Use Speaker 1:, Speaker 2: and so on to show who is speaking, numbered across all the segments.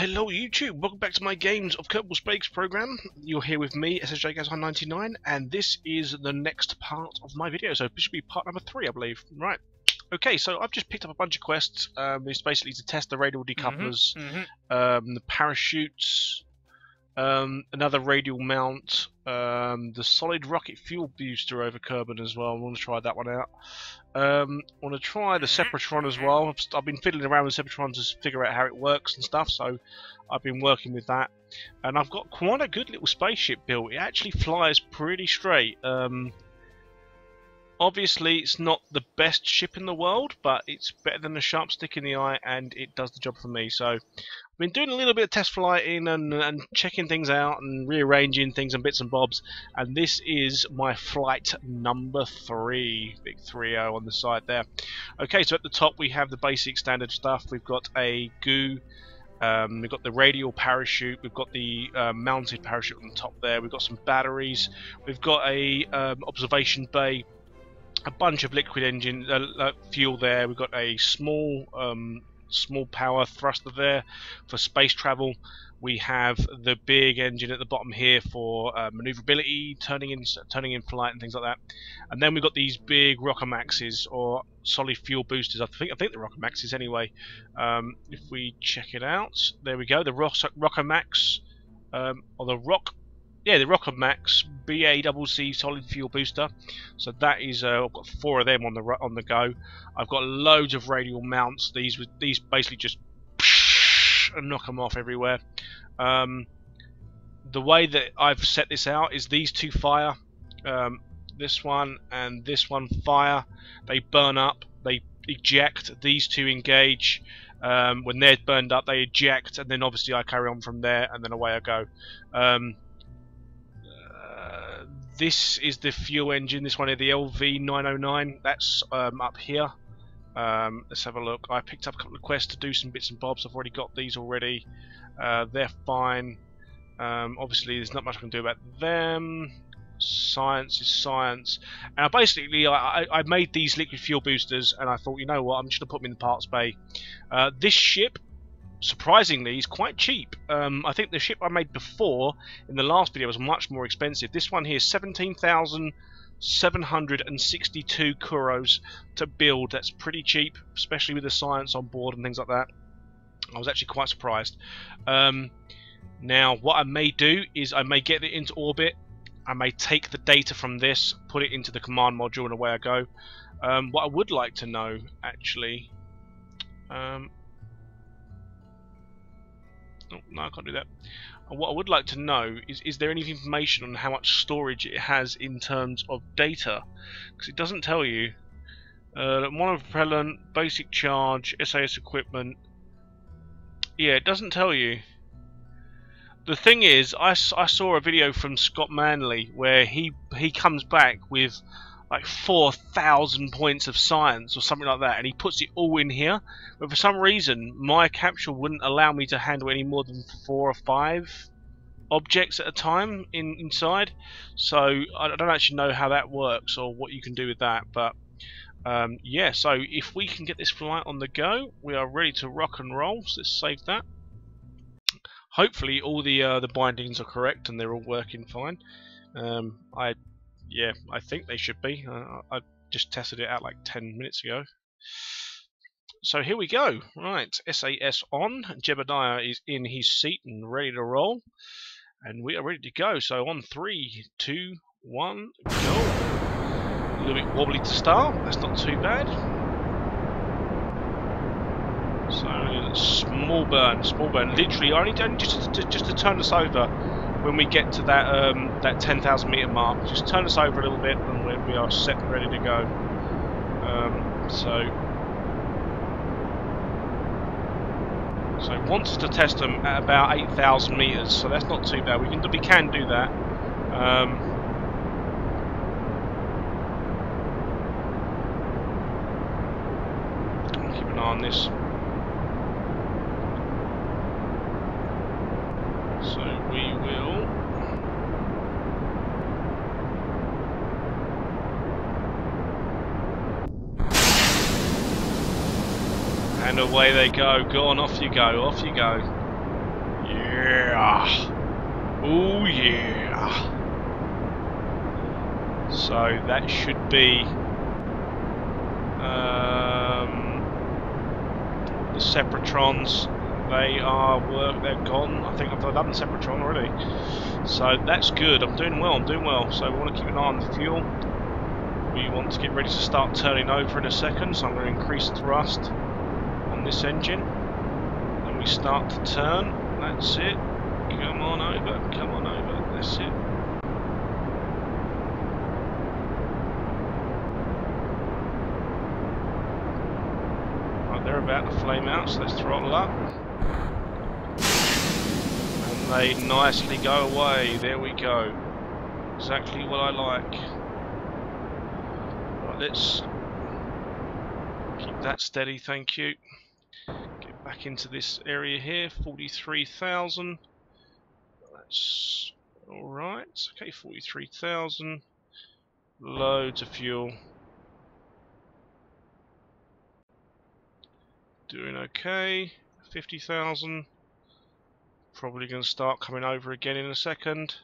Speaker 1: Hello YouTube, welcome back to my Games of Kerbal Space program. You're here with me, SSJGazhan99, and this is the next part of my video, so this should be part number 3 I believe. Right, okay, so I've just picked up a bunch of quests. It's basically to test the radial decouplers, the parachutes, another radial mount, the solid rocket fuel booster over Kerbal as well. I want to try that one out. I want to try the Separatron as well. I've been fiddling around with Separatron to figure out how it works and stuff, so I've been working with that. And I've got quite a good little spaceship built. It actually flies pretty straight. Obviously, it's not the best ship in the world, but it's better than a sharp stick in the eye, and it does the job for me. So I've been doing a little bit of test flighting and checking things out and rearranging things and bits and bobs, and this is my flight number 3, big 3-0 on the side there. Okay, so at the top we have the basic standard stuff. We've got a goo, we've got the radial parachute, we've got the mounted parachute on the top there, we've got some batteries, we've got a observation bay, a bunch of liquid engine fuel there. We've got a small power thruster there for space travel. We have the big engine at the bottom here for maneuverability, turning in flight and things like that. And then we've got these big Rockomaxes, or solid fuel boosters. I think they're Rockomaxes anyway. If we check it out, there we go. The Rockomax, or the Rockomax BACC solid fuel booster. So that is, I've got 4 of them on the go. I've got loads of radial mounts. These basically just and knock them off everywhere. The way that I've set this out is these 2 fire, this one and this one fire. They burn up, they eject. These 2 engage. When they're burned up, they eject, and then obviously I carry on from there, and then away I go. This is the fuel engine, this one here, the LV909, that's up here. Let's have a look. I picked up a couple of quests to do some bits and bobs. I've already got these already. They're fine. Obviously there's not much I can do about them. Science is science. And I made these liquid fuel boosters, and I thought, you know what, I'm just going to put them in the parts bay. This ship, surprisingly, is quite cheap. I think the ship I made before in the last video was much more expensive. This one here is 17,762 kuros to build. That's pretty cheap, especially with the science on board and things like that. I was actually quite surprised. Now what I may do is I may get it into orbit. I may take the data from this, put it into the command module, and away I go. What I would like to know, actually, no, I can't do that. What I would like to know is there any information on how much storage it has in terms of data? Because it doesn't tell you. Monopropellant, basic charge, SAS equipment. Yeah, it doesn't tell you. The thing is, I saw a video from Scott Manley where he comes back with like 4,000 points of science or something like that, and he puts it all in here, but for some reason my capsule wouldn't allow me to handle any more than 4 or 5 objects at a time inside. So I don't actually know how that works or what you can do with that, but yeah, so if we can get this flight on the go, we are ready to rock and roll. So let's save that. Hopefully all the bindings are correct and they're all working fine. Yeah, I think they should be. I just tested it out like 10 minutes ago. So here we go. Right, SAS on. Jebediah is in his seat and ready to roll. And we are ready to go. So on 3, 2, 1, go. A little bit wobbly to start. That's not too bad. So small burn. Literally, only just to turn us over. When we get to that 10,000 meter mark, just turn us over a little bit, and we are set and ready to go. So it wants us to test them at about 8,000 meters, so that's not too bad. We can do that. Keep an eye on this. So we will and away they go. Go on, off you go, off you go. Yeah. Oh yeah. So that should be the Separatrons. They're gone. I think I've done the Separatron already. So that's good. I'm doing well. So we want to keep an eye on the fuel. We want to get ready to start turning over in a second. So I'm going to increase thrust on this engine. And we start to turn. That's it. Come on over. That's it. Right, they're about to flame out, so let's throttle up. And they nicely go away. There we go. Exactly what I like. Right, let's keep that steady, thank you. Get back into this area here, 43,000. That's alright. Okay, 43,000. Loads of fuel. Doing okay. 50,000. Probably going to start coming over again in a second.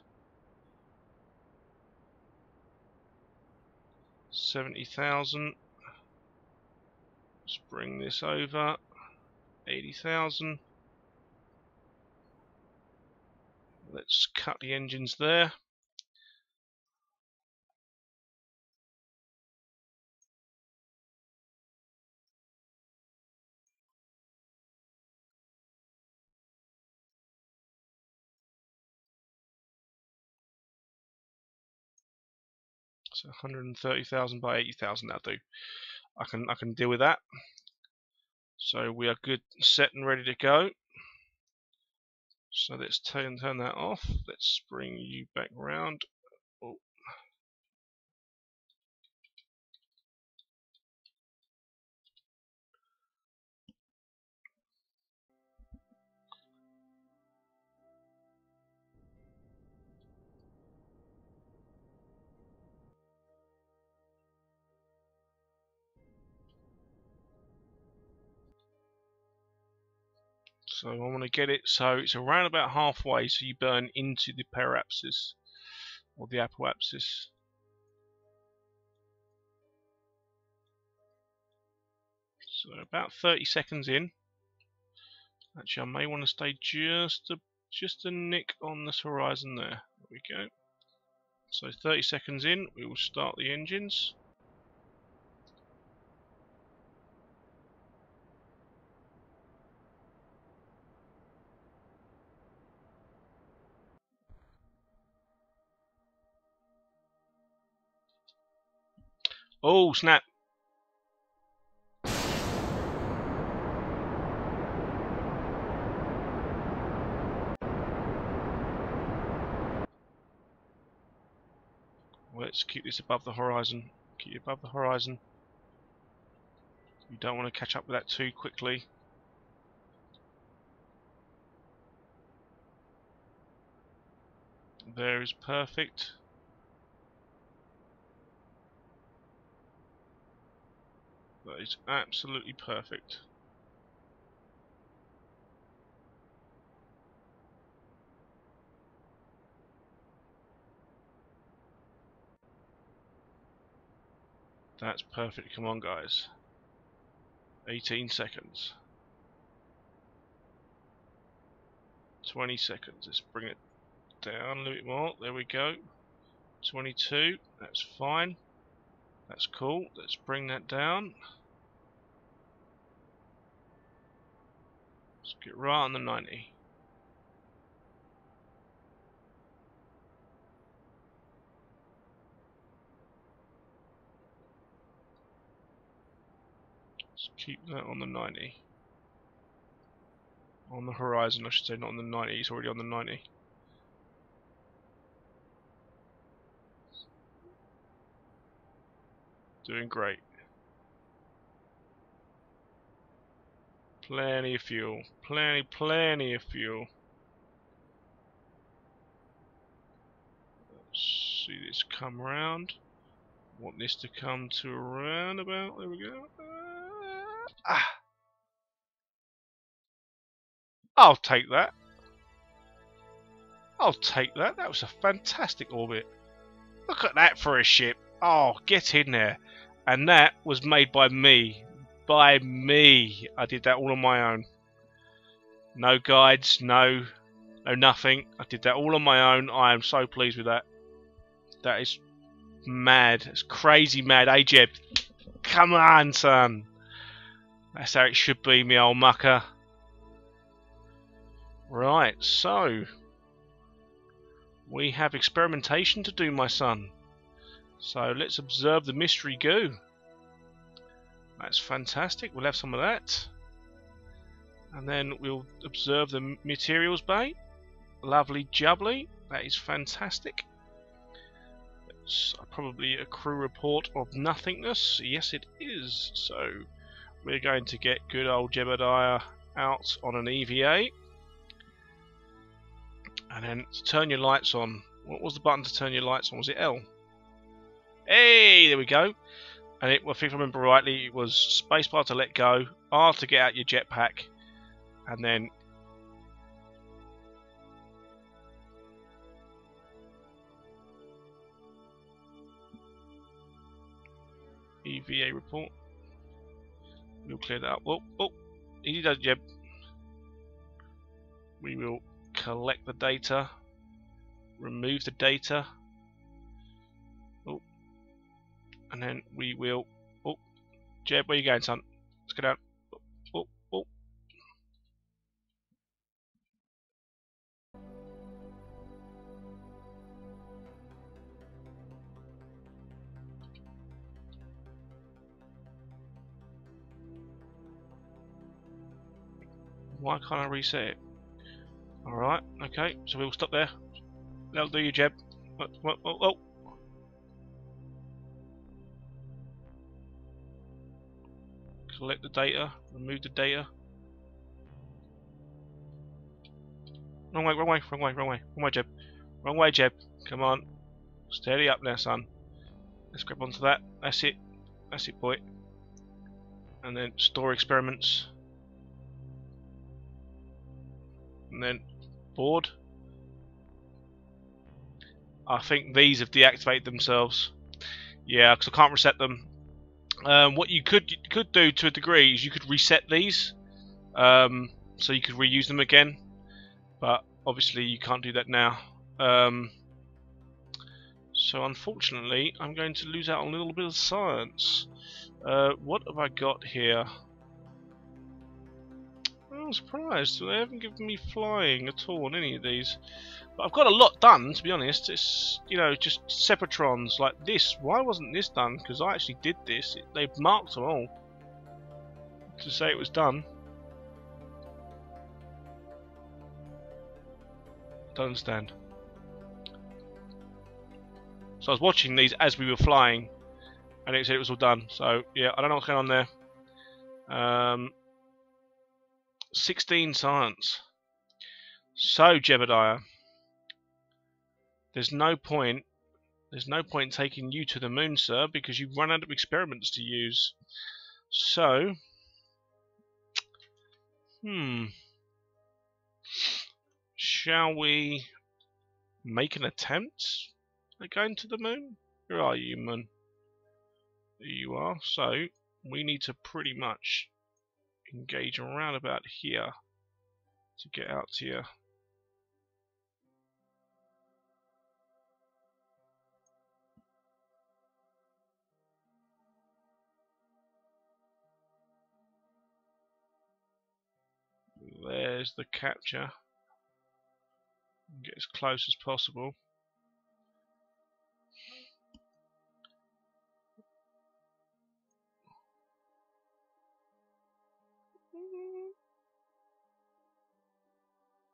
Speaker 1: 70,000. Let's bring this over. 80,000. Let's cut the engines there. So 130,000 by 80,000. That'll do. I can deal with that. So we are good, set and ready to go. So let's turn that off. Let's bring you back round. Oh. So I want to get it so it's around about halfway, so you burn into the periapsis or the apoapsis. So about 30 seconds in. Actually, I may want to stay just a nick on this horizon there. There we go. So 30 seconds in, we will start the engines. Oh snap! Let's keep this above the horizon. Keep it above the horizon. You don't want to catch up with that too quickly. There is perfect. That is absolutely perfect. That's perfect. Come on, guys. 18 seconds. 20 seconds. Let's bring it down a little bit more. There we go. 22. That's fine. That's cool. Let's bring that down. Let's get right on the 90. Let's keep that on the 90. On the horizon, I should say, not on the 90. He's already on the 90. Doing great. Plenty of fuel. Plenty of fuel. Let's see this come around. Want this to come to a roundabout. There we go. I'll take that. I'll take that. That was a fantastic orbit. Look at that for a ship. Oh, get in there. And that was made by me. By me. I did that all on my own. No guides, no nothing. I did that all on my own. I am so pleased with that. That is mad. It's crazy mad. Hey, Jeb. Come on, son. That's how it should be, me old mucker. Right, so we have experimentation to do, my son. So let's observe the mystery goo. That's fantastic. We'll have some of that. And then we'll observe the materials bay. Lovely jubbly. That is fantastic. It's probably a crew report of nothingness. Yes, it is. So we're going to get good old Jebediah out on an EVA. And then to turn your lights on. What was the button to turn your lights on? Was it L? Hey, there we go. And it, well, if I remember rightly, it was spacebar to let go, R to get out your jetpack, and then EVA report. We'll clear that up. Oh, easy does, Jeb. We will collect the data, remove the data. And then we will. Oh, Jeb, where you going, son? Let's get out. Oh. Why can't I reset it? Alright, okay, so we'll stop there. That'll do you, Jeb. Oh. Collect the data, remove the data. Wrong way, Jeb. Wrong way, Jeb. Come on. Steady up there, son. Let's grab onto that. That's it, boy. And then store experiments. And then board. I think these have deactivated themselves. Yeah, because I can't reset them. What you could do to a degree is you could reset these, so you could reuse them again, but obviously you can't do that now. So unfortunately, I'm going to lose out on a little bit of science. What have I got here? I'm surprised they haven't given me flying at all on any of these. But I've got a lot done, to be honest. It's, you know, just separatrons like this. Why wasn't this done? Because I actually did this. They've marked them all to say it was done. Don't understand. So I was watching these as we were flying, and it said it was all done. So yeah, I don't know what's going on there. 16 science. So Jebediah, there's no point taking you to the moon, sir, because you've run out of experiments to use. So, shall we make an attempt at going to the moon? Where are you, moon? There you are. So, we need to pretty much engage around about here to get out here. There's the capture. Get as close as possible.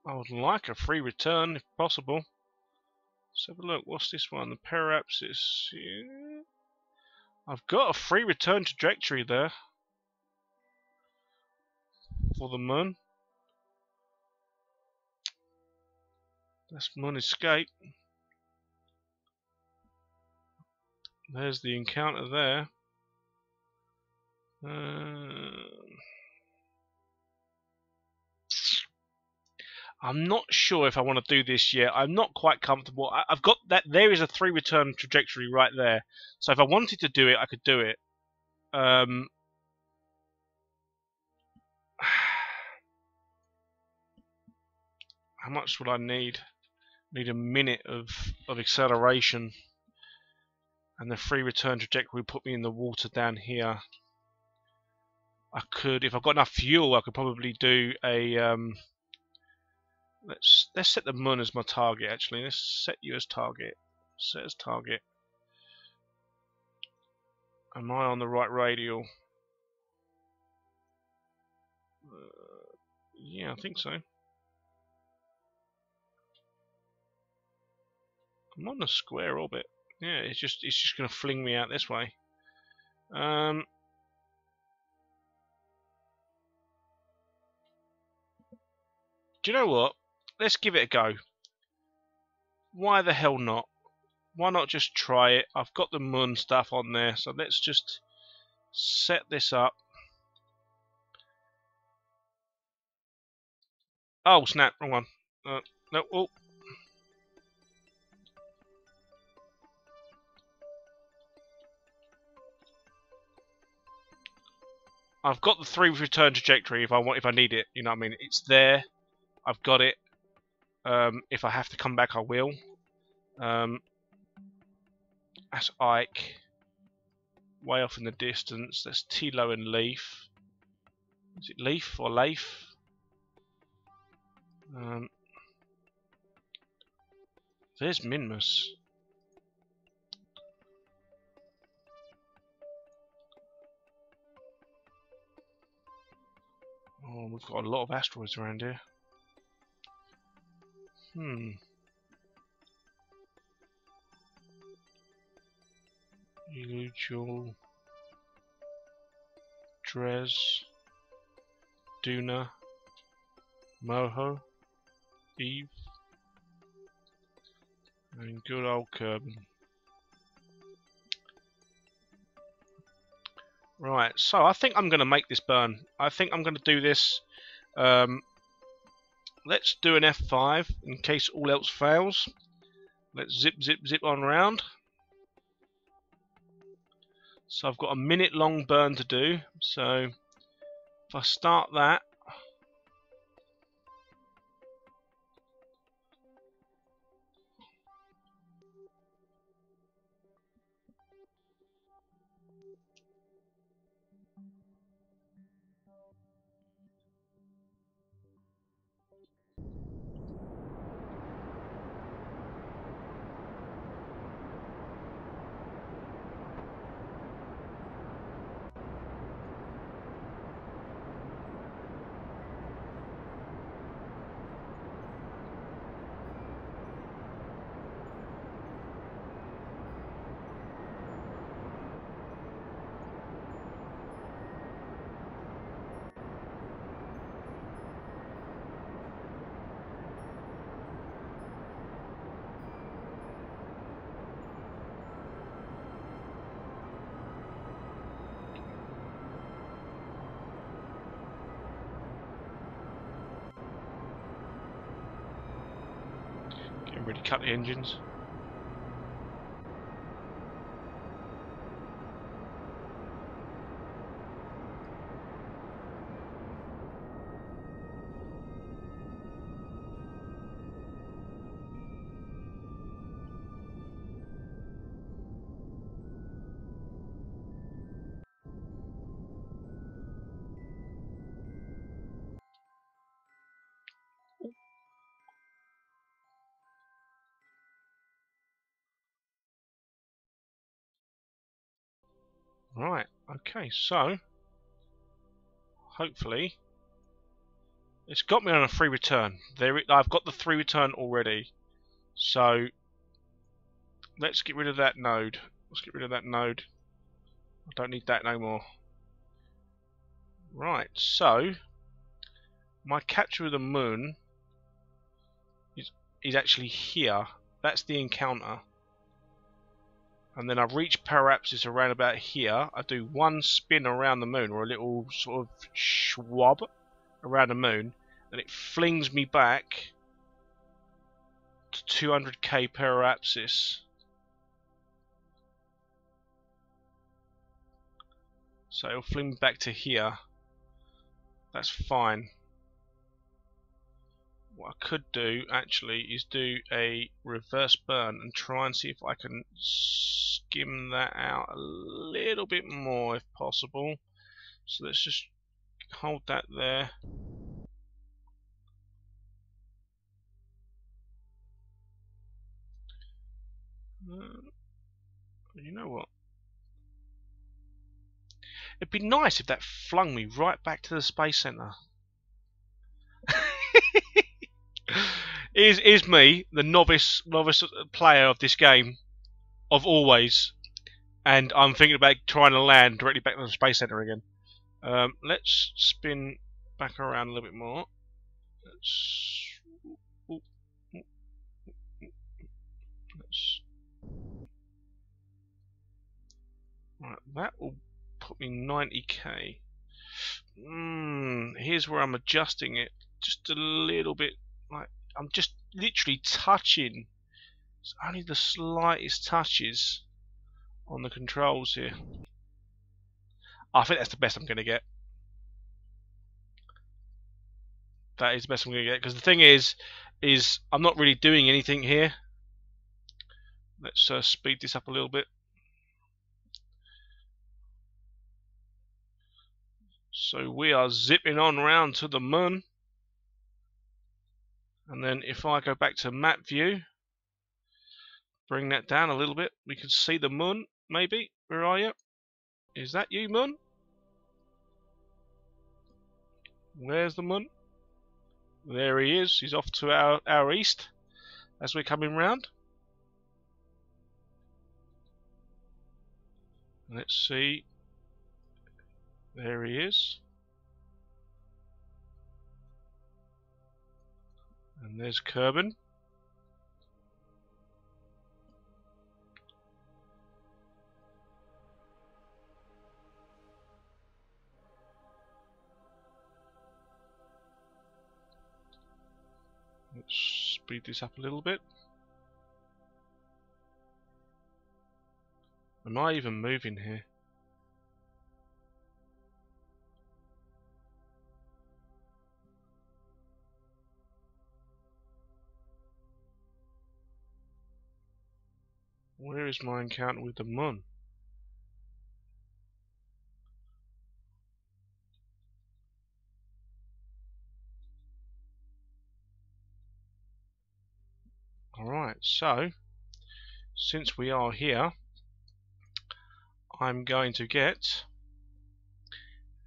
Speaker 1: I would like a free return if possible. Let's have a look. What's this one? The Parapsis. Yeah. I've got a free return trajectory there for the moon. That's moon escape. There's the encounter there. I'm not sure if I want to do this yet. I'm not quite comfortable. I've got that. There is a 3 return trajectory right there. So if I wanted to do it, I could do it. How much would I need? Need a minute of acceleration. And the 3 return trajectory would put me in the water down here. I could, if I've got enough fuel, I could probably do a... Let's set the moon as my target. Actually, let's set you as target. Set as target. Am I on the right radial? Yeah, I think so. I'm on a square orbit. Yeah, it's just going to fling me out this way. Do you know what? Let's give it a go. Why the hell not? Why not just try it? I've got the moon stuff on there, so let's just set this up. Oh snap, wrong one. No, oh. I've got the 3 return trajectory if I need it. You know what I mean? It's there. I've got it. If I have to come back, I will. That's Ike. Way off in the distance. That's Tilo and Leaf. Is it Leaf or Leif? There's Minmus. Oh, we've got a lot of asteroids around here. Elujul, Drez, Duna, Moho, Eve, and good old Kerbal. Right, so I think I'm going to make this burn. I think I'm going to do this. Let's do an F5 in case all else fails. Let's zip, zip, zip on around. So I've got a minute long burn to do. So if I start that. Getting ready to cut the engines. Right, okay, so hopefully it's got me on a 3 return. I've got the 3 return already. So let's get rid of that node. Let's get rid of that node. I don't need that no more. Right, so my capture of the moon is actually here. That's the encounter. And then I reach parapsis around about here. I do one spin around the moon, or a little sort of schwab around the moon, and it flings me back to 200k per apsis. So it'll fling me back to here. That's fine. What I could do actually is do a reverse burn and try and see if I can skim that out a little bit more if possible. So let's just hold that there. You know what? It'd be nice if that flung me right back to the Space Center. Is me, the novice player of this game, of always, and I'm thinking about trying to land directly back to the Space Center again. Let's spin back around a little bit more. Right, that will put me 90k. Here's where I'm adjusting it just a little bit. Like I'm just literally touching. It's only the slightest touches on the controls here. I think that's the best I'm going to get. That is the best I'm going to get, because the thing is I'm not really doing anything here. Let's speed this up a little bit. So we are zipping on round to the moon. And then if I go back to map view, bring that down a little bit, we can see the moon, maybe. Where are you? Is that you, moon? Where's the moon? There he is. He's off to our east as we're coming round. Let's see. There he is. And there's Kerbal. Let's speed this up a little bit. Am I even moving here? Where is my encounter with the moon? Alright, so since we are here, I'm going to get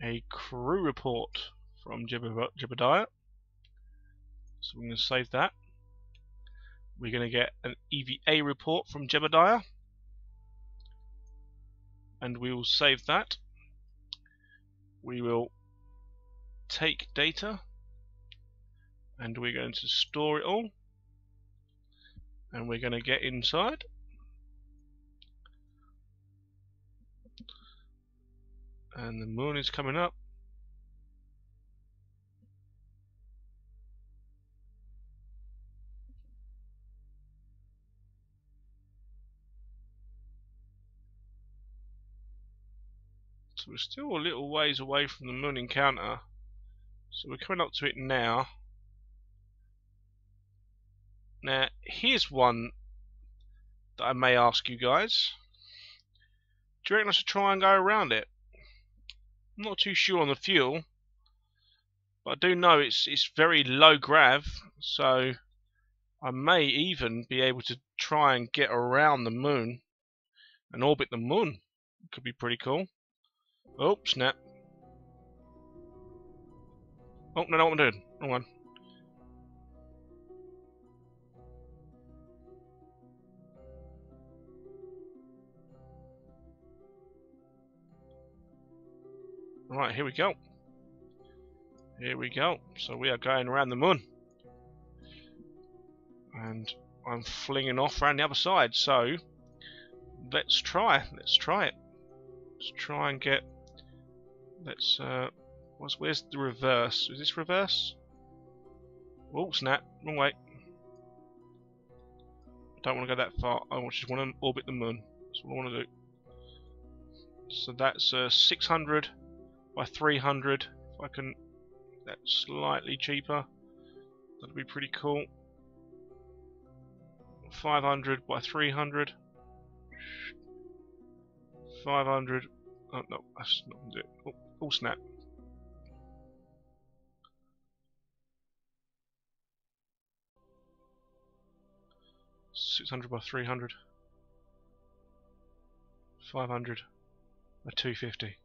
Speaker 1: a crew report from Jebediah. So we're going to save that. We're going to get an EVA report from Jebediah, and we will save that. We will take data, and we're going to store it all, and we're going to get inside. And the moon is coming up. So we're still a little ways away from the moon encounter. So we're coming up to it now. Now, here's one that I may ask you guys. Do you reckon I should try and go around it? I'm not too sure on the fuel, but I do know it's very low grav, so I may even be able to try and get around the moon and orbit the moon. It could be pretty cool. Oh, snap. Oh, no, what I'm doing. Wrong one. Right, here we go. Here we go. So we are going around the moon. And I'm flinging off around the other side. So let's try. Let's try it. Let's try and get. Let's. Where's the reverse? Is this reverse? Oh, snap. Wrong way. Don't want to go that far. I just want to orbit the moon. That's what I want to do. So that's 600 by 300. If I can, that's slightly cheaper. That'd be pretty cool. 500 by 300. 500. Oh no, that's not gonna do it. Oh snap. $600 by 300. 500 by 250.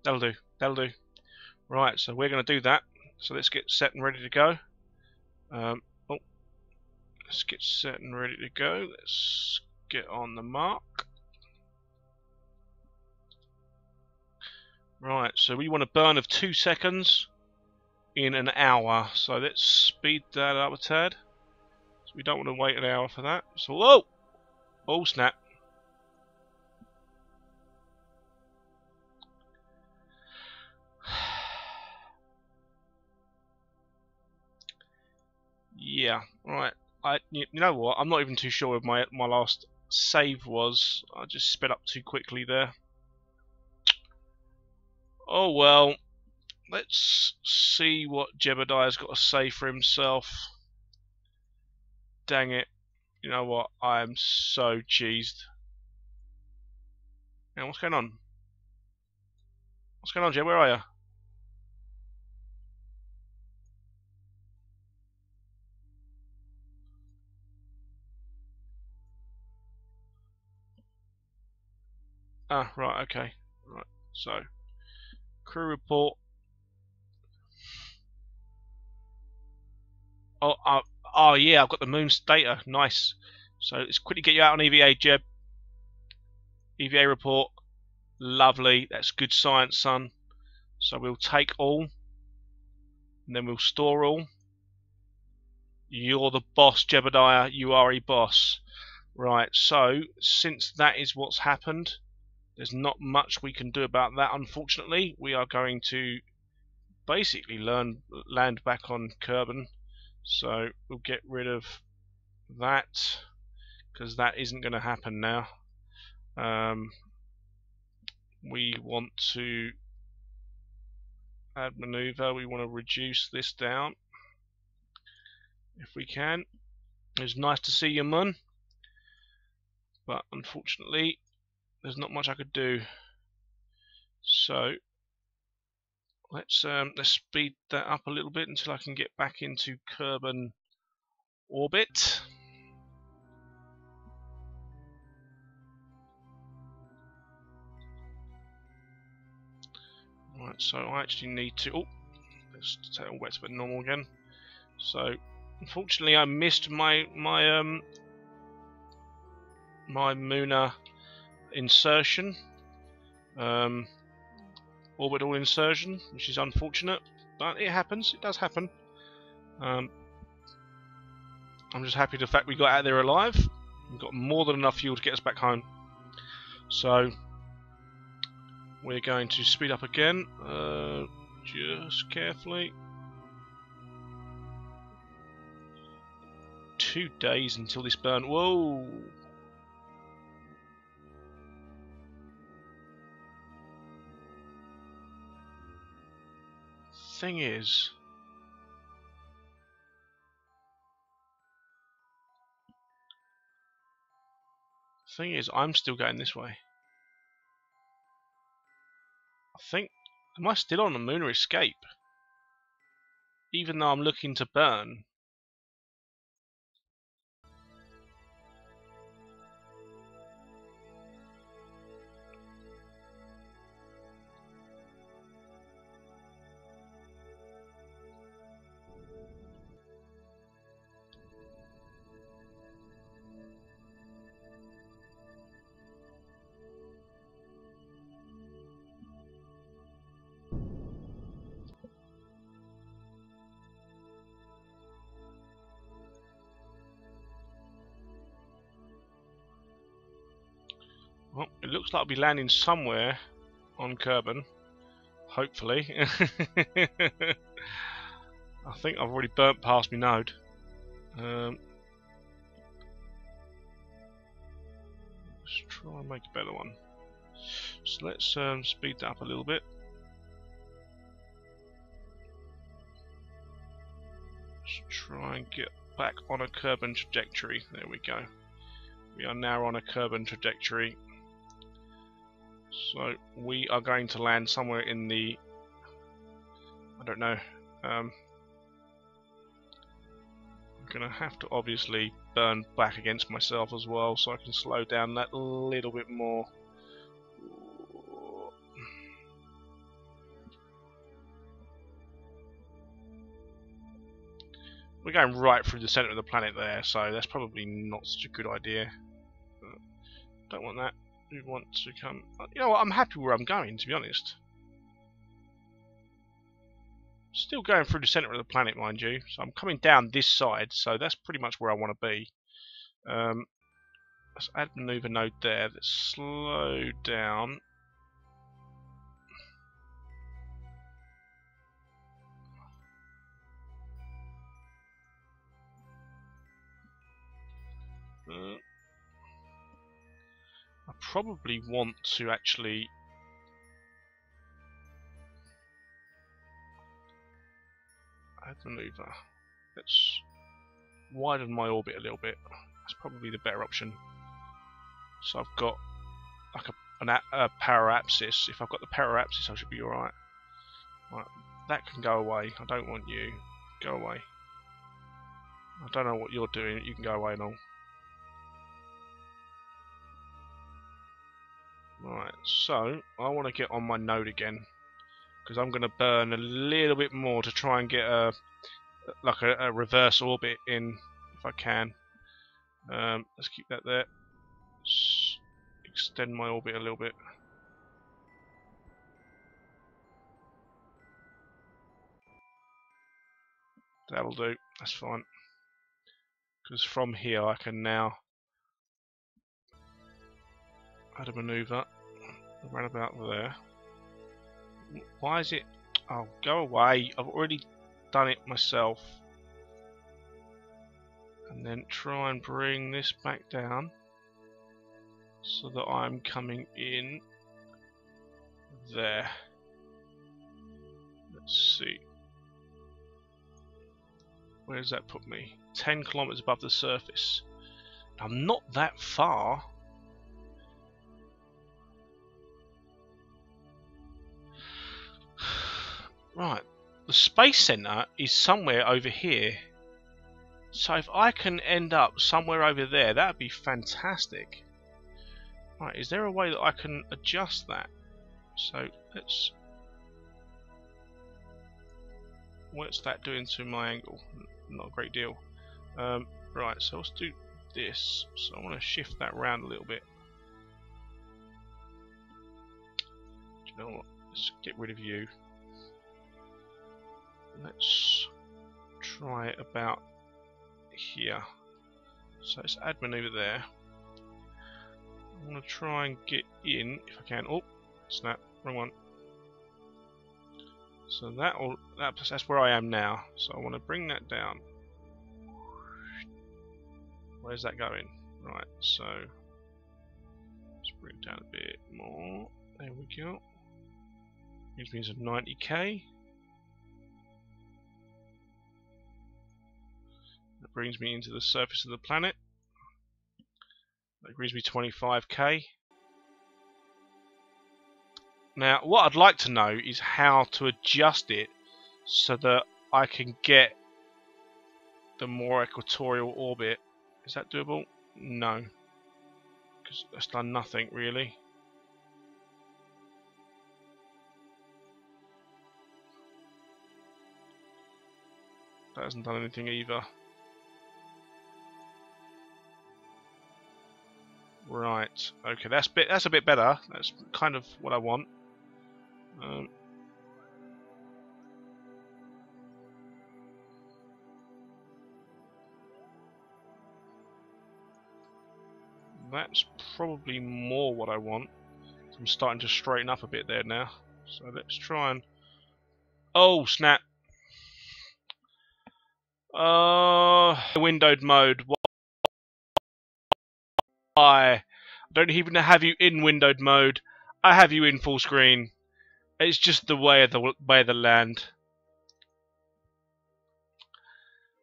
Speaker 1: That'll do. That'll do. Right, so we're going to do that. So let's get set and ready to go. Let's get set and ready to go. Let's get on the mark. Right, so we want a burn of 2 seconds in an hour. So let's speed that up a tad. So we don't want to wait an hour for that. So, whoa! Oh, snap. Yeah, right. You know what? I'm not even too sure if my last save was. I just sped up too quickly there. Oh well. Let's see what Jebediah's got to say for himself. Dang it. You know what? I am so cheesed. Now, what's going on? What's going on, Jeb? Where are you? Ah, right, okay. Right, so, crew report. Oh yeah, I've got the moon's data. Nice. So, let's quickly get you out on EVA, Jeb. EVA report. Lovely. That's good science, son. So, we'll take all. And then we'll store all. You're the boss, Jebediah. You are a boss. Right, so, since that is what's happened, there's not much we can do about that, unfortunately. We are going to basically land back on Kerbal. So we'll get rid of that, because that isn't going to happen now. We want to add maneuver. We want to reduce this down if we can. It's nice to see you, Mun, but unfortunately there's not much I could do. So let's speed that up a little bit until I can get back into Kerbal orbit. Right, so I actually need to. Oh, let's take all back to normal again. So, unfortunately, I missed my Muna insertion, orbital insertion, which is unfortunate, but it happens. It does happen. I'm just happy the fact we got out of there alive. We've got more than enough fuel to get us back home. So we're going to speed up again, just carefully. 2 days until this burn. Whoa! Thing is, I'm still going this way. I think, am I still on the lunar escape? Even though I'm looking to burn. Well, it looks like I'll be landing somewhere on Kerbal, hopefully. I think I've already burnt past my node. try and make a better one. So let's speed that up a little bit. Let's try and get back on a Kerbal trajectory. There we go. We are now on a Kerbal trajectory. So we are going to land somewhere in the, I don't know, I'm going to have to obviously burn back against myself as well so I can slow down that little bit more. We're going right through the centre of the planet there, so that's probably not such a good idea. Don't want that. We want to come... You know what, I'm happy where I'm going, to be honest. Still going through the centre of the planet, mind you. So I'm coming down this side, so that's pretty much where I want to be. Let's add maneuver node there. Let's slow down. I probably want to actually add maneuver. Let's widen my orbit a little bit. That's probably the better option. So I've got like a para-apsis. If I've got the para-apsis, I should be alright. Right, that can go away. I don't want you. Go away. I don't know what you're doing. You can go away and all. Right, so I want to get on my node again because I'm going to burn a little bit more to try and get a reverse orbit in if I can. Let's keep that there. Extend my orbit a little bit. That'll do. That's fine. Because from here I can now add a maneuver around about there. Why is it? Oh, go away! I've already done it myself. And then try and bring this back down so that I'm coming in there. Let's see. Where does that put me? 10 kilometers above the surface. I'm not that far. Right, the space center is somewhere over here. So if I can end up somewhere over there, that would be fantastic. Right, is there a way that I can adjust that? So let's... What's that doing to my angle? Not a great deal. Right, so let's do this. So I want to shift that round a little bit. Do you know what? Let's get rid of you. Let's try it about here. So let's add maneuver there. I want to try and get in if I can. Oh, snap, wrong one. So that's where I am now. So I want to bring that down. Where's that going? Right, so let's bring it down a bit more. There we go. Gives me some 90k. That brings me into the surface of the planet. That brings me 25k. Now, what I'd like to know is how to adjust it so that I can get the more equatorial orbit. Is that doable? No, because that's done nothing really. That hasn't done anything either. Right. Okay, that's a bit better. That's kind of what I want. That's probably more what I want. I'm starting to straighten up a bit there now. So let's try and... Oh, snap! Windowed mode. Why? don't even have you in windowed mode. I have you in full screen. It's just the way of the land.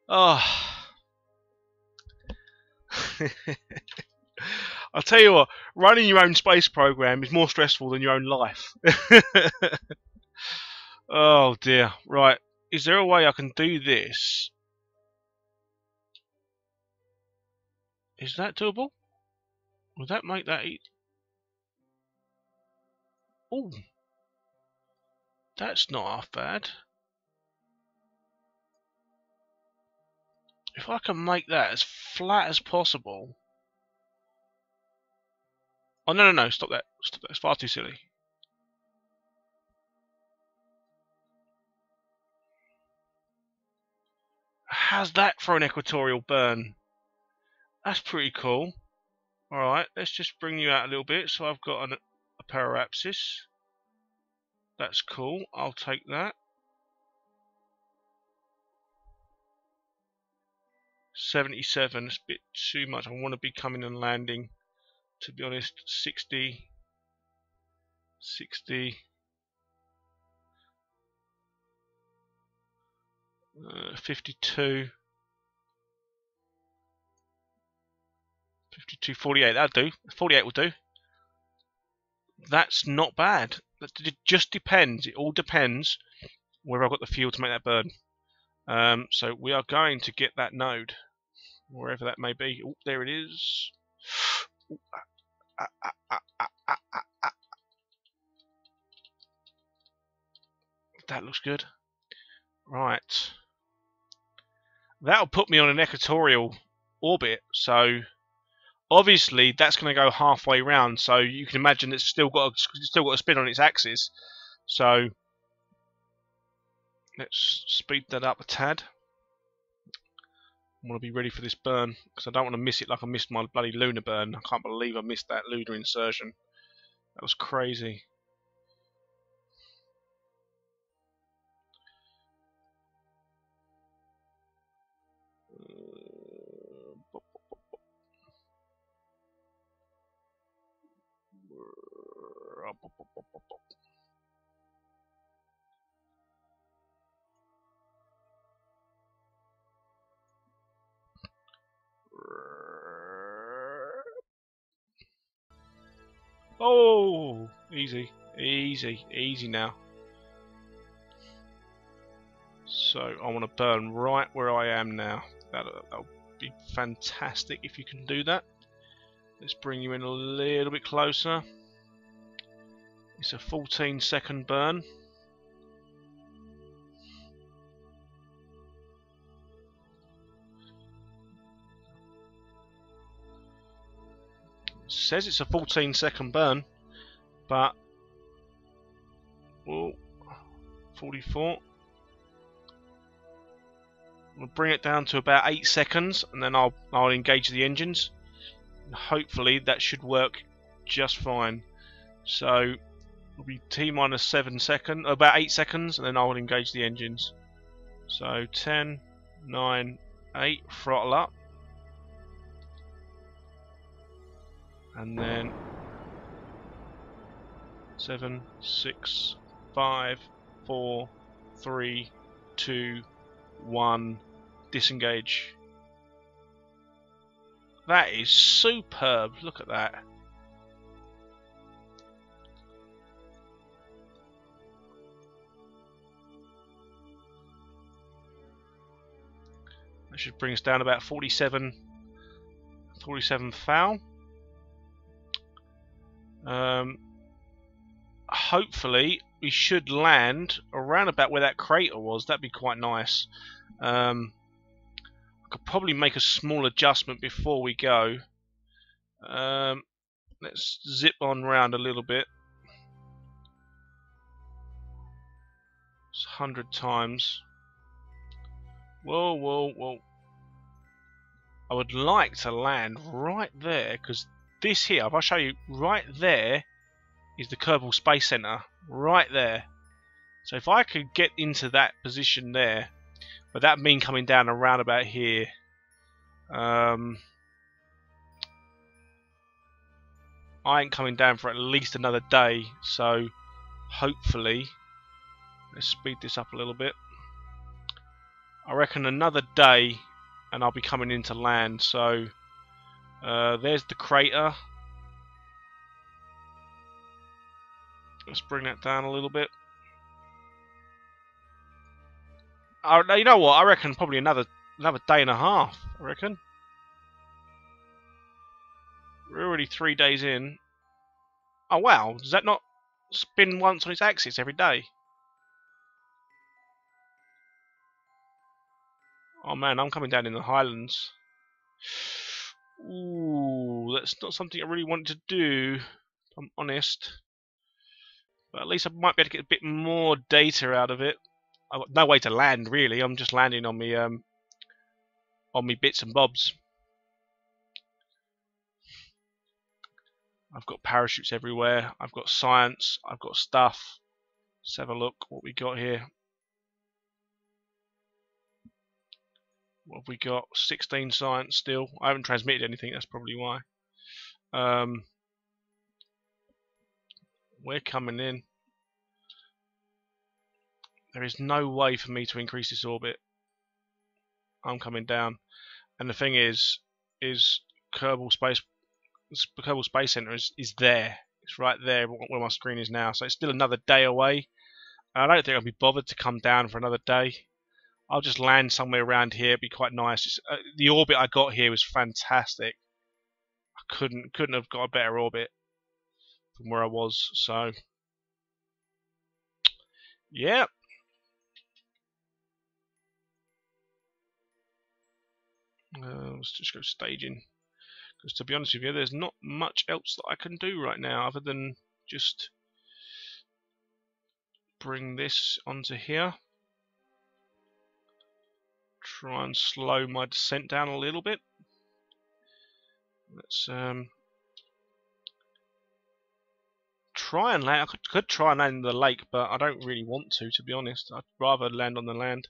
Speaker 1: Oh. I'll tell you what, running your own space program is more stressful than your own life. Oh dear. Right. Is there a way I can do this? Is that doable? Would that make that Oh, that's not half bad. If I can make that as flat as possible. Oh, no, no, no, stop that. Stop that. It's far too silly. How's that for an equatorial burn? That's pretty cool. Alright, let's just bring you out a little bit. So I've got a parapsis. That's cool. I'll take that. 77. It's a bit too much. I want to be coming and landing. To be honest, 60. 60. 52. 52, 48. That'll do. 48 will do. That's not bad. It just depends. It all depends whether I've got the fuel to make that burn. So we are going to get that node, wherever that may be. Oh, there it is. Ooh, That looks good. Right. That'll put me on an equatorial orbit, so obviously that's going to go halfway round, so you can imagine it's still got a spin on its axis. So let's speed that up a tad. I want to be ready for this burn because I don't want to miss it like I missed my bloody lunar burn. I can't believe I missed that lunar insertion. That was crazy. Oh, easy, easy, easy now. So I want to burn right where I am now. That'll be fantastic if you can do that. Let's bring you in a little bit closer. It's a 14-second burn. It says it's a 14-second burn, but 44. I'll bring it down to about 8 seconds, and then I'll engage the engines. Hopefully that should work just fine. So it'll be T-minus 7 seconds, about 8 seconds, and then I'll engage the engines. So 10, 9, 8, throttle up, and then 7, 6, 5, 4, 3, 2, 1, disengage. That is superb. Look at that. That should bring us down about 47 foul. Hopefully we should land around about where that crater was. That'd be quite nice. I could probably make a small adjustment before we go. Let's zip on round a little bit. It's 100 times. Whoa, whoa, whoa. I would like to land right there, because this here, if I show you, right there is the Kerbal Space Center. Right there. So if I could get into that position there, but that mean coming down around about here. I ain't coming down for at least another day, so hopefully, let's speed this up a little bit. I reckon another day and I'll be coming into land. So there's the crater. Let's bring that down a little bit. You know what? I reckon probably another day and a half. I reckon we're already 3 days in. Oh wow! Does that not spin once on its axis every day? Oh man, I'm coming down in the highlands. Ooh, that's not something I really wanted to do, if I'm honest. But at least I might be able to get a bit more data out of it. I've got no way to land really. I'm just landing on me bits and bobs. I've got parachutes everywhere. I've got science. I've got stuff. Let's have a look what we got here. What have we got? 16 science still. I haven't transmitted anything. That's probably why. We're coming in. There is no way for me to increase this orbit. I'm coming down. And the thing is Kerbal Space Center is there. It's right there where my screen is now. So it's still another day away. And I don't think I'll be bothered to come down for another day. I'll just land somewhere around here. It'd be quite nice. The orbit I got here was fantastic. I couldn't have got a better orbit from where I was. So yeah. Let's just go staging. Because to be honest with you, there's not much else that I can do right now other than just bring this onto here. Try and slow my descent down a little bit. Let's try and land. I could try and land in the lake, but I don't really want to be honest. I'd rather land on the land.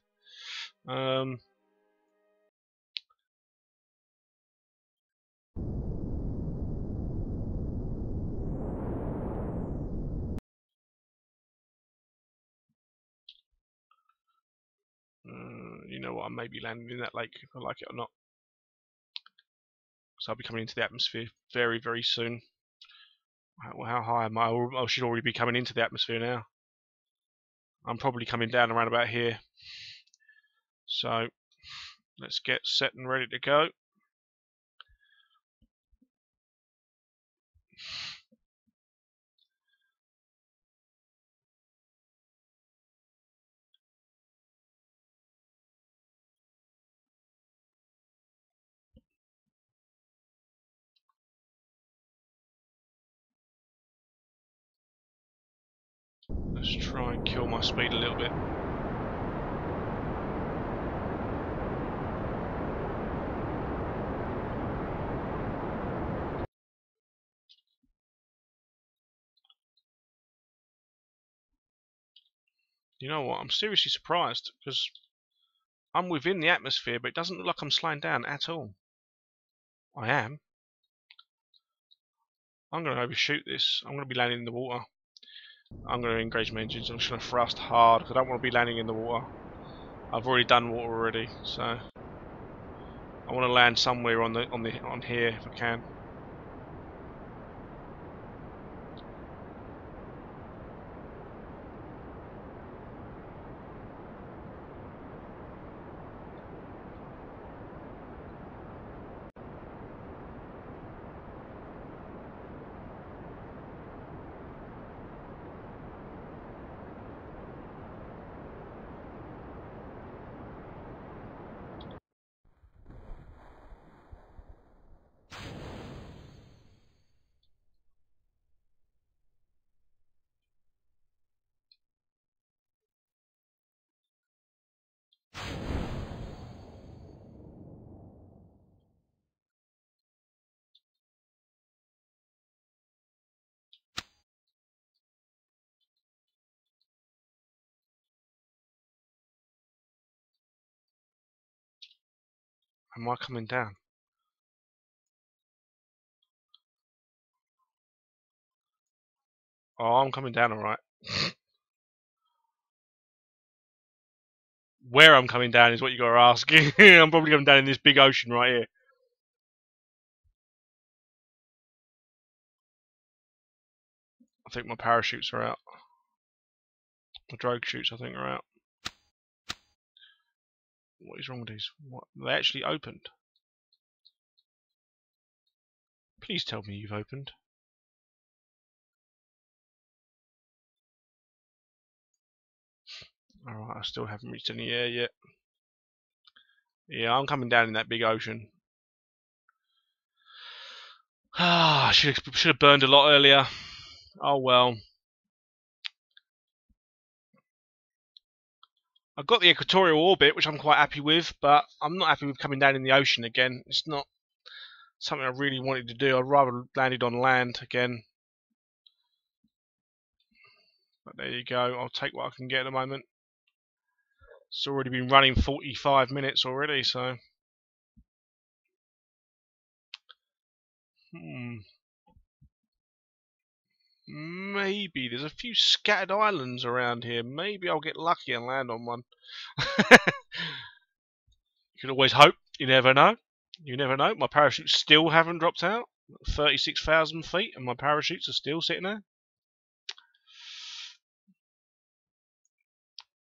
Speaker 1: You know what? I may be landing in that lake if I like it or not. So I'll be coming into the atmosphere very, very soon. How high am I? I should already be coming into the atmosphere now. I'm probably coming down around about here. So let's get set and ready to go. Let's try and kill my speed a little bit. You know what? I'm seriously surprised because I'm within the atmosphere, but it doesn't look like I'm slowing down at all. I am. I'm going to overshoot this. I'm going to be landing in the water. I'm going to engage my engines. I'm just going to thrust hard because I don't want to be landing in the water. I've already done water already, so I want to land somewhere on here if I can. Am I coming down? Oh, I'm coming down alright. Where I'm coming down is what you got to ask. I'm probably coming down in this big ocean right here. I think my parachutes are out. The drogue chutes, I think, are out. What is wrong with these? What? They actually opened. Please tell me you've opened. Alright, I still haven't reached any air yet. Yeah, I'm coming down in that big ocean. Ah, should have burned a lot earlier. Oh well. I've got the equatorial orbit, which I'm quite happy with, but I'm not happy with coming down in the ocean again. It's not something I really wanted to do. I'd rather landed on land again. But there you go. I'll take what I can get at the moment. It's already been running 45 minutes already, so... Maybe. There's a few scattered islands around here. Maybe I'll get lucky and land on one. You can always hope. You never know. You never know. My parachutes still haven't dropped out. 36,000 feet and my parachutes are still sitting there.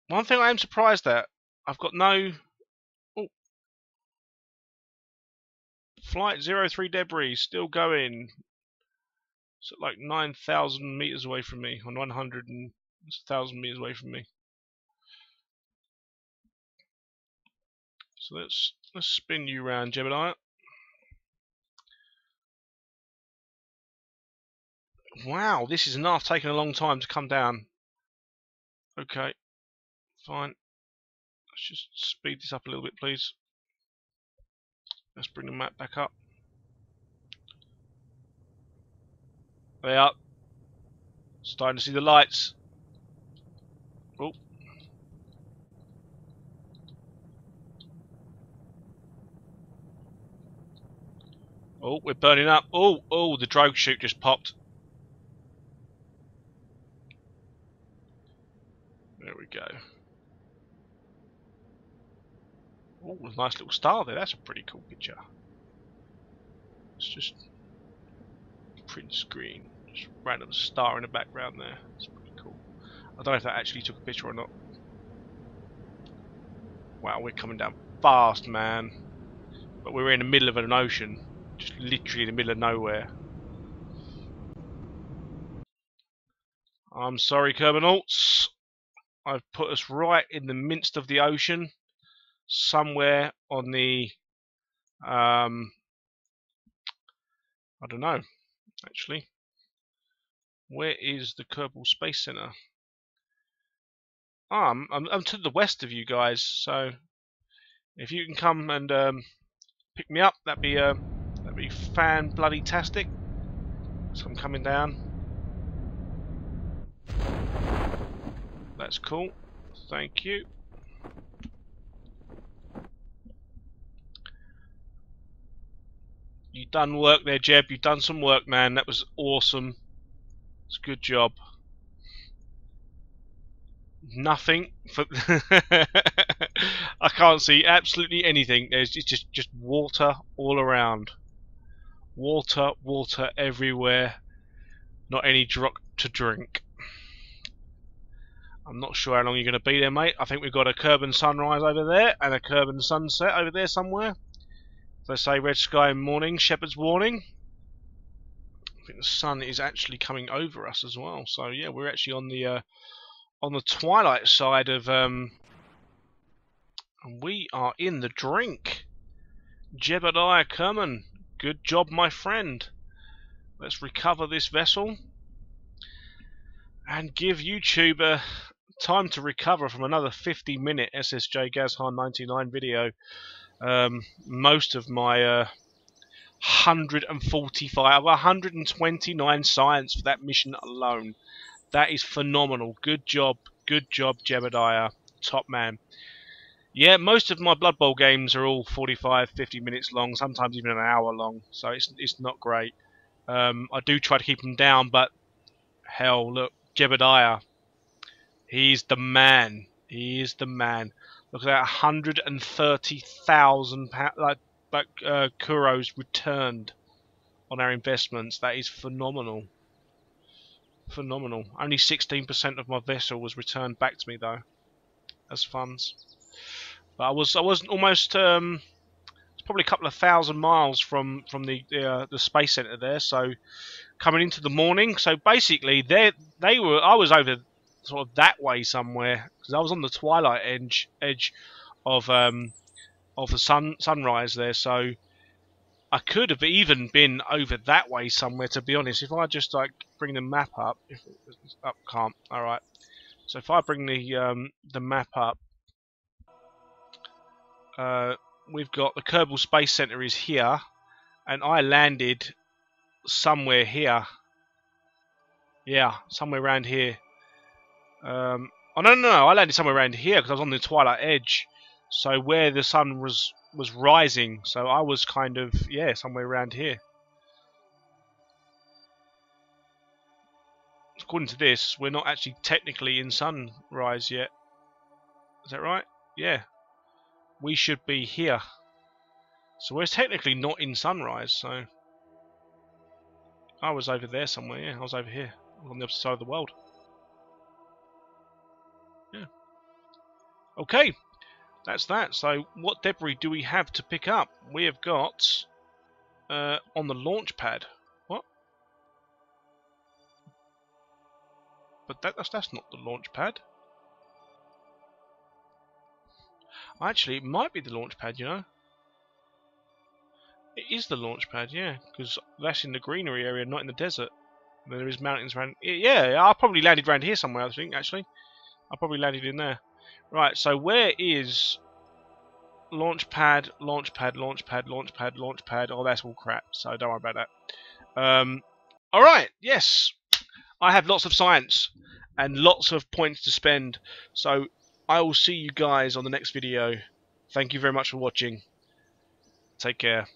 Speaker 1: One thing I am surprised at, I've got no... Oh. Flight 03 debris still going. It's at like 9,000 meters away from me, or 100,000 meters away from me. So let's spin you round, Gemini. Wow, this is enough. Taking a long time to come down. Okay, fine. Let's just speed this up a little bit, please. Let's bring the map back up. They are. Starting to see the lights. Oh. Oh, we're burning up. Oh, the drogue chute just popped. There we go. Oh, a nice little star there. That's a pretty cool picture. Let's just print screen. Just random star in the background there. That's pretty cool. I don't know if that actually took a picture or not. Wow, we're coming down fast, man. But we're in the middle of an ocean. Just literally in the middle of nowhere. I'm sorry, Kerbal. I've put us right in the midst of the ocean. Somewhere on the... I don't know, actually. Where is the Kerbal Space Center? I'm to the west of you guys, so if you can come and pick me up, that'd be fan-bloody-tastic. So I'm coming down. That's cool. Thank you. You done work there, Jeb. You done some work, man. That was awesome. It's a good job. Nothing for I can't see absolutely anything. There's just water all around. Water everywhere. Not any drop to drink. I'm not sure how long you're going to be there, mate. I think we've got a Kerbal sunrise over there and a Kerbal sunset over there somewhere. As they say, red sky in morning, shepherd's warning. I think the sun is actually coming over us as well. So yeah, we're actually on the twilight side of and we are in the drink. Jebediah Kerman, good job, my friend. Let's recover this vessel and give YouTube time to recover from another 50-minute SSJGazhan99 video. Most of my 129 science for that mission alone. That is phenomenal. Good job, Jebediah. Top man. Yeah, most of my Blood Bowl games are all 45, 50 minutes long, sometimes even an hour long, so it's not great. I do try to keep them down, but hell, look, Jebediah. He's the man. He is the man. Look at that, 130,000 kuros returned on our investments. That is phenomenal. Phenomenal. Only 16% of my vessel was returned back to me though, as funds. But I was almost it's probably a couple of thousand miles from the space center there. So coming into the morning, so basically I was over sort of that way somewhere because I was on the twilight edge of the sunrise there. So I could have even been over that way somewhere, to be honest. If I just like bring the map up, if it's up, can't. All right. So if I bring the map up, we've got the Kerbal Space Center is here, and I landed somewhere here. Yeah, somewhere around here. Oh no, I landed somewhere around here because I was on the twilight edge. So where the sun was rising, so I was kind of, yeah, somewhere around here. According to this, we're not actually technically in sunrise yet. Is that right? Yeah. We should be here. So we're technically not in sunrise, so I was over there somewhere, yeah, I was over here. I was on the opposite side of the world. Yeah. Okay. That's that. So what debris do we have to pick up? We have got on the launch pad. What? But that's not the launch pad. Actually, it might be the launch pad, you know. It is the launch pad, yeah, because that's in the greenery area, not in the desert. There is mountains around. Yeah, I probably landed around here somewhere, I think, actually. I probably landed in there. Right, so where is launch pad, launch pad, launch pad, launch pad, launch pad? Oh, that's all crap, so don't worry about that. Alright, yes. I have lots of science and lots of points to spend. So I will see you guys on the next video. Thank you very much for watching. Take care.